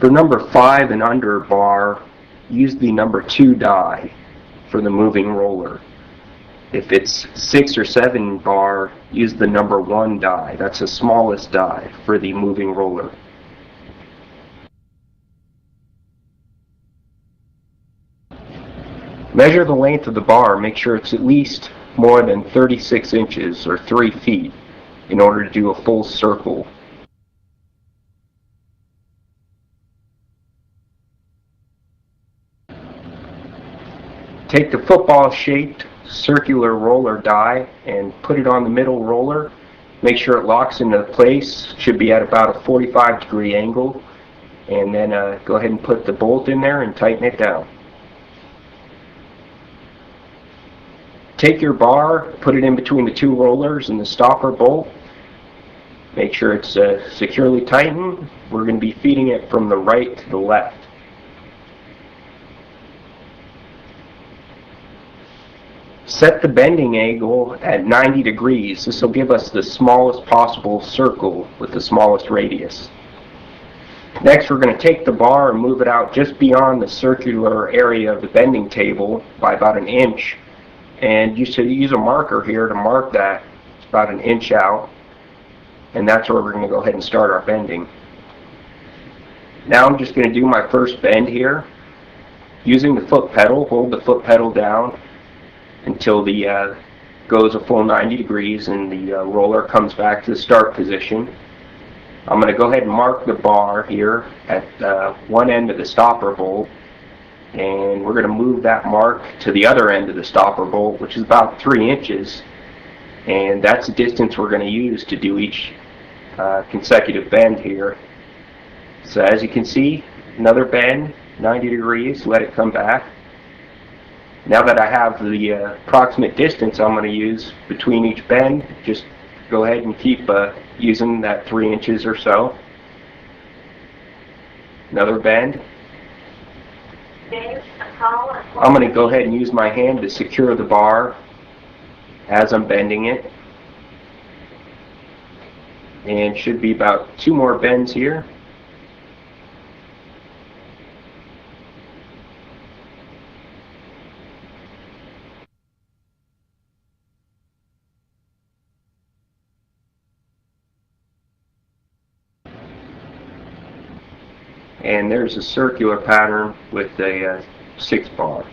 For number 5 and under bar, use the number 2 die for the moving roller. If it's 6 or 7 bar, use the number 1 die. That's the smallest die for the moving roller. Measure the length of the bar. Make sure it's at least more than 36 inches or 3 feet in order to do a full circle. Take the football-shaped circular roller die and put it on the middle roller. Make sure it locks into place. Should be at about a 45-degree angle. And then go ahead and put the bolt in there and tighten it down. Take your bar, put it in between the 2 rollers and the stopper bolt. Make sure it's securely tightened. We're going to be feeding it from the right to the left. Set the bending angle at 90 degrees. This will give us the smallest possible circle with the smallest radius. Next, we're going to take the bar and move it out just beyond the circular area of the bending table by about an inch. And you should use a marker here to mark that. It's about an inch out. And that's where we're going to go ahead and start our bending. Now I'm just going to do my first bend here. Using the foot pedal, hold the foot pedal down until the goes a full 90 degrees and the roller comes back to the start position. I'm going to go ahead and mark the bar here at one end of the stopper bolt, and we're going to move that mark to the other end of the stopper bolt, which is about 3 inches, and that's the distance we're going to use to do each consecutive bend here. So as you can see, another bend, 90 degrees, let it come back. Now that I have the approximate distance I'm going to use between each bend, just go ahead and keep using that 3 inches or so. Another bend. I'm going to go ahead and use my hand to secure the bar as I'm bending it. And should be about 2 more bends here. And there's a circular pattern with a 6 bar.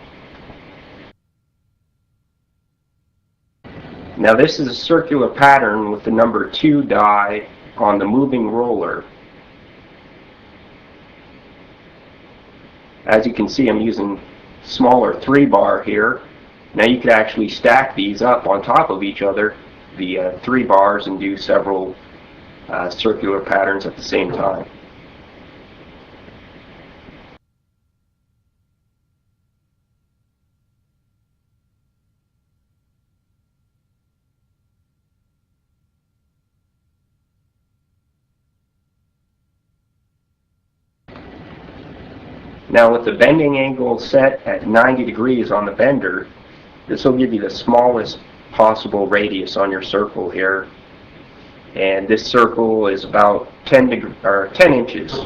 Now this is a circular pattern with the number 2 die on the moving roller. As you can see, I'm using smaller 3 bar here. Now you could actually stack these up on top of each other, the 3 bars, and do several circular patterns at the same time. Now with the bending angle set at 90 degrees on the bender, this will give you the smallest possible radius on your circle here. And this circle is about 10 inches.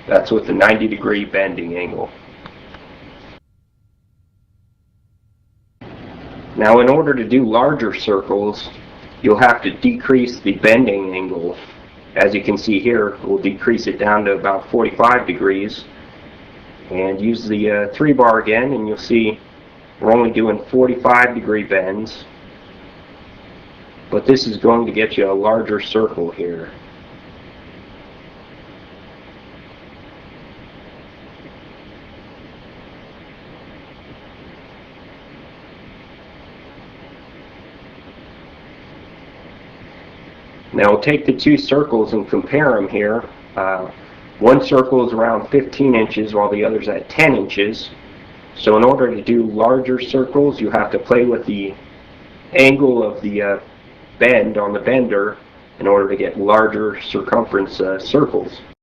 That's with the 90-degree bending angle. Now in order to do larger circles, you'll have to decrease the bending angle. As you can see here, we'll decrease it down to about 45 degrees and use the 3 bar again, and you'll see we're only doing 45-degree bends, but this is going to get you a larger circle here. Now we'll take the 2 circles and compare them here. One circle is around 15 inches while the other's at 10 inches. So in order to do larger circles, you have to play with the angle of the bend on the bender in order to get larger circumference circles.